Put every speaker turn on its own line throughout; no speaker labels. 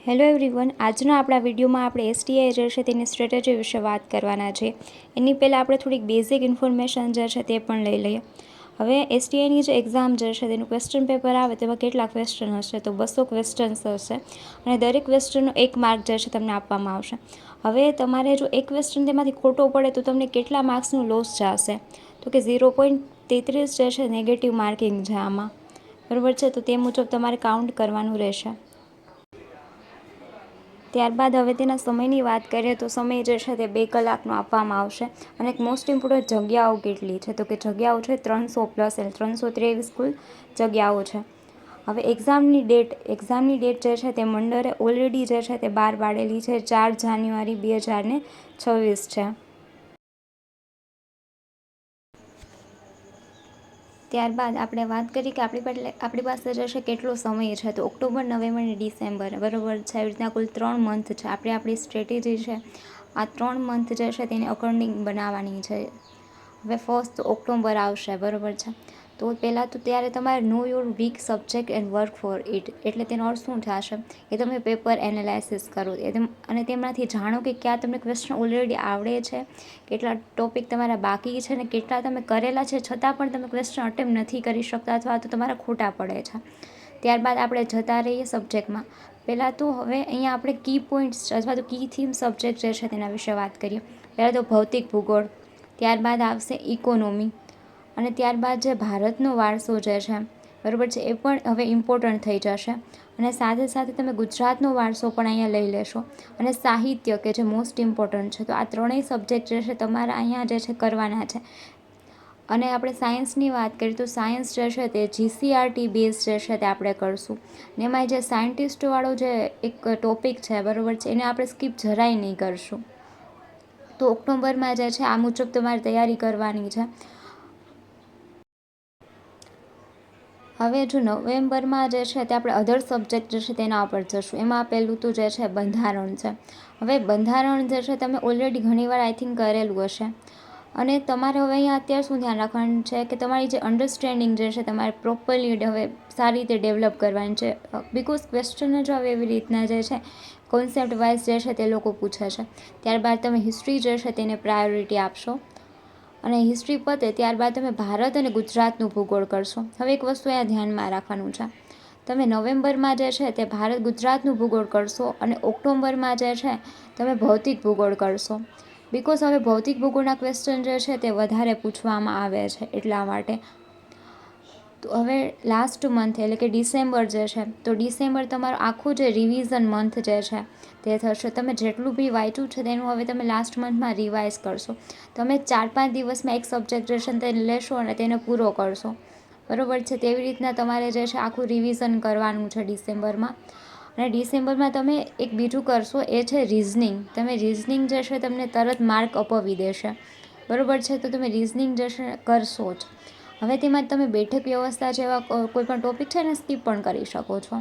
Hello everyone, આજના આપણા વિડીયોમાં આપણે એસટીઆઈ જે છે તેની સ્ટ્રેટેજી વિશે વાત કરવાના છે. એની પહેલાં આપણે થોડીક બેઝિક ઇન્ફોર્મેશન જે છે તે પણ લઈ લઈએ. હવે એસટીઆઈની જે એક્ઝામ જે છે તેનું ક્વેશ્ચન પેપર આવે તેમાં કેટલા ક્વેશ્ચન હશે? તો 200 ક્વેશ્ચન્સ હશે અને દરેક ક્વેશ્ચનનો 1 માર્ક જે છે તમને આપવામાં આવશે. હવે તમારે જો એક ક્વેશ્ચન તેમાંથી ખોટો પડે તો તમને કેટલા માર્ક્સનું લોસ જશે? તો કે 0.33 જે છે નેગેટિવ માર્કિંગ છે આમાં, બરાબર છે. તો તે મુજબ તમારે કાઉન્ટ કરવાનું રહેશે. ત્યારબાદ હવે તેના સમયની વાત કરીએ તો સમય જે છે તે 2 કલાકનો આપવામાં આવશે. અને એક મોસ્ટ ઇમ્પોર્ટન્ટ જગ્યાઓ કેટલી છે? તો કે જગ્યાઓ છે 300 પ્લસ 323 કુલ જગ્યાઓ છે. હવે એક્ઝામની ડેટ જે છે તે મંડળે ઓલરેડી જે છે તે બહાર પાડેલી છે. 4 જાન્યુઆરી 2026 છે. ત્યારબાદ આપણે વાત કરીએ કે આપણી પાસે જે છે કેટલો સમય છે. તો ઓક્ટોબર, નવેમ્બર અને ડિસેમ્બર, બરાબર છે. આવી રીતના કુલ 3 મંથ છે. આપણી સ્ટ્રેટેજી છે આ 3 મંથ જે છે તેને અકોર્ડિંગ બનાવવાની છે. હવે 1 ઓક્ટોબર આવશે, બરાબર છે. તો પહેલાં તો ત્યારે તમારે know your weak subject and work for it, એટલે તેનો અર્થ શું થશે કે તમે પેપર એનાલાઇસિસ કરો અને તેમાંથી જાણો કે ક્યાં તમને ક્વેશ્ચન ઓલરેડી આવડે છે, કેટલા ટોપિક તમારા બાકી છે અને કેટલા તમે કરેલા છે છતાં પણ તમે ક્વેશ્ચન અટેમ્પ નથી કરી શકતા અથવા તો તમારા ખોટા પડે છે. ત્યારબાદ આપણે જતા રહીએ સબ્જેક્ટમાં. પહેલાં તો હવે અહીંયા આપણે કી પોઈન્ટ્સ અથવા તો કી થીમ સબ્જેક્ટ જે છે તેના વિશે વાત કરીએ. પહેલાં તો ભૌતિક ભૂગોળ, ત્યારબાદ આવશે ઇકોનોમી અને ત્યારબાદ જે ભારતનો વારસો જે છે, બરાબર છે, એ પણ હવે ઇમ્પોર્ટન્ટ થઈ જશે. અને સાથે સાથે તમે ગુજરાતનો વારસો પણ અહીંયા લઈ લેશો અને સાહિત્ય કે જે મોસ્ટ ઇમ્પોર્ટન્ટ છે. તો આ ત્રણેય સબ્જેક્ટ જે છે તમારા અહીંયા જે છે કરવાના છે. અને આપણે સાયન્સની વાત કરીએ તો સાયન્સ જે છે તે GCRT બેઝ જે છે તે આપણે કરશું. ને એમાં જે સાયન્ટિસ્ટવાળો જે એક ટોપિક છે, બરાબર છે, એને આપણે સ્કીપ જરાય નહીં કરશું. તો ઓક્ટોબરમાં જે છે આ મુજબ તમારે તૈયારી કરવાની છે. હવે જો નવેમ્બરમાં જે છે તે આપણે અધર સબ્જેક્ટ જે છે તેના ઉપર જશું. એમાં પહેલું તો જે છે બંધારણ છે. હવે બંધારણ જે છે તમે ઓલરેડી ઘણીવાર આઈ થિંક કરેલું હશે અને તમારે હવે અહીંયા અત્યારે શું ધ્યાન રાખવાનું છે કે તમારી જે અન્ડરસ્ટેન્ડિંગ જે છે તમારે પ્રોપરલી હવે સારી રીતે ડેવલપ કરવાની છે. બિકોઝ ક્વેશ્ચન જ હવે એવી રીતના જે છે કોન્સેપ્ટ વાઇઝ જે છે તે લોકો પૂછે છે. ત્યારબાદ તમે હિસ્ટ્રી જે છે તેને પ્રાયોરિટી આપશો અને હિસ્ટ્રી પતે ત્યારબાદ તમે ભારત અને ગુજરાતનું ભૂગોળ કરશો. હવે એક વસ્તુ અહીંયા ધ્યાનમાં રાખવાનું છે, તમે નવેમ્બરમાં જે છે તે ભારત ગુજરાતનું ભૂગોળ કરશો અને ઓક્ટોબરમાં જે છે તમે ભૌતિક ભૂગોળ કરશો. બિકોઝ હવે ભૌતિક ભૂગોળના ક્વેશ્ચન જે છે તે વધારે પૂછવામાં આવે છે એટલા માટે. તો હવે લાસ્ટ મંથ એટલે કે ડિસેમ્બર જે છે, તો ડિસેમ્બર તમારો આખું જે રિવિઝન મંથ જે છે તે થશે. તમે જેટલું બી વાંચ્યું છે તેનું હવે તમે લાસ્ટ મંથમાં રિવાઇઝ કરશો. તમે 4-5 દિવસમાં એક સબ્જેક્ટ જે છે તે લેશો અને તેને પૂરો કરશો, બરાબર છે. તેવી રીતના તમારે જે છે આખું રિવિઝન કરવાનું છે ડિસેમ્બરમાં. અને ડિસેમ્બરમાં તમે એક બીજું કરશો, એ છે રીઝનિંગ. તમે રીઝનિંગ જે છે તમને તરત માર્ક અપાવી દેશે, બરાબર છે. તો તમે રીઝનિંગ જે છે કરશો જ. હવે તેમાં તમે બેઠક વ્યવસ્થા જેવા કોઈ પણ ટોપિક છે ને સ્કીપ પણ કરી શકો છો.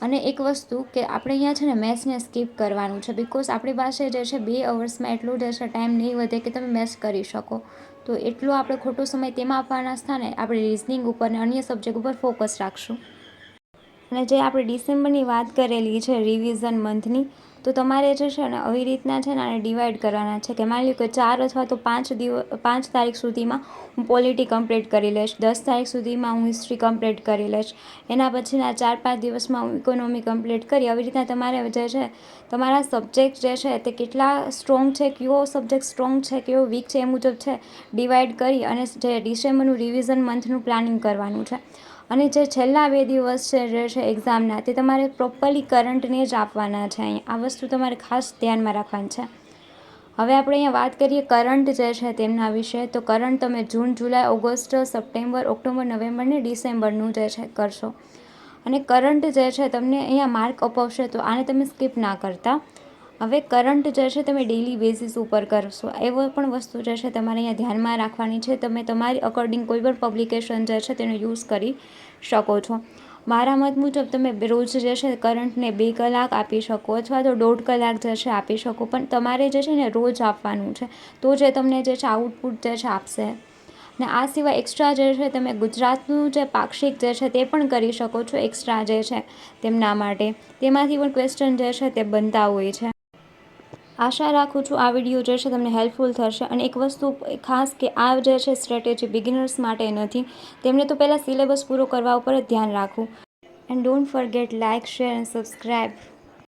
અને એક વસ્તુ કે આપણે અહીંયા છે ને મેથ્સને સ્કીપ કરવાનું છે. બિકોઝ આપણી પાસે જે છે 2 અવર્સમાં એટલું જે છે ટાઈમ નહીં વધે કે તમે મેથ્સ કરી શકો. તો એટલો આપણે ખોટો સમય તેમાં આપવાના સ્થાને આપણે રીઝનિંગ ઉપર અને અન્ય સબ્જેક્ટ ઉપર ફોકસ રાખશું. અને જે આપણે ડિસેમ્બરની વાત કરેલી છે રિવિઝન મંથની, તો તમારે જે છે ને આવી રીતના છે ને આને ડિવાઈડ કરવાના છે કે માની લો કે 4 અથવા તો 5 તારીખ સુધીમાં હું પોલિટી કમ્પ્લીટ કરી લઈશ, 10 તારીખ સુધીમાં હું હિસ્ટ્રી કમ્પ્લીટ કરી લઈશ, એના પછીના 4-5 દિવસમાં હું ઇકોનોમી કમ્પ્લીટ કરી. આવી રીતના તમારે જે છે તમારા સબ્જેક્ટ જે છે તે કેટલા સ્ટ્રોંગ છે, કયો સબ્જેક્ટ સ્ટ્રોંગ છે, કયો વીક છે, એ મુજબ છે ડિવાઈડ કરી અને જે ડિસેમ્બરનું રિવિઝન મંથનું પ્લાનિંગ કરવાનું છે. અને જે છેલ્લા 2 દિવસ છે જે છે એક્ઝામના, તે તમારે પ્રોપરલી કરંટને જ આપવાના છે. અહીંયા આ વસ્તુ તમારે ખાસ ધ્યાનમાં રાખવાની છે. હવે આપણે અહીંયા વાત કરીએ કરંટ જે છે તેમના વિશે. તો કરંટ તમે જૂન, જુલાઈ, ઓગસ્ટ, સપ્ટેમ્બર, ઓક્ટોબર, નવેમ્બર ને ડિસેમ્બરનું જે છે કરશો. અને કરંટ જે છે તમને અહીંયા માર્ક અપાવશે, તો આને તમે સ્કીપ ના કરતા. હવે કરંટ જે છે તમે ડેઇલી બેઝિસ ઉપર કરશો. એવો પણ વસ્તુ જે છે તમારે અહીંયા ધ્યાનમાં રાખવાની છે. તમે તમારી અકોર્ડિંગ કોઈ પણ પબ્લિકેશન જે છે તેનો યુઝ કરી શકો છો. મારા મત મુજબ તમે રોજ જે છે કરંટને 2 કલાક આપી શકો અથવા તો 1.5 કલાક જે છે આપી શકો, પણ તમારે જે છે ને રોજ આપવાનું છે. તો જે તમને જે છે આઉટપુટ જે છે આપશે. ને આ સિવાય એક્સ્ટ્રા જે છે તમે ગુજરાતનું જે પાક્ષિક જે છે તે પણ કરી શકો છો એક્સ્ટ્રા જે છે તેમના માટે, તેમાંથી પણ ક્વેશ્ચન જે છે તે બનતા હોય છે. આશા રાખું છું આ વિડીયો જે છે તમને હેલ્પફુલ થશે. અને એક વસ્તુ ખાસ કે આ જે છે સ્ટ્રેટેજી બિગિનર્સ માટે નથી, તેમને તો પહેલાં સિલેબસ પૂરો કરવા ઉપર જ ધ્યાન રાખવું. And don't forget like, share and subscribe.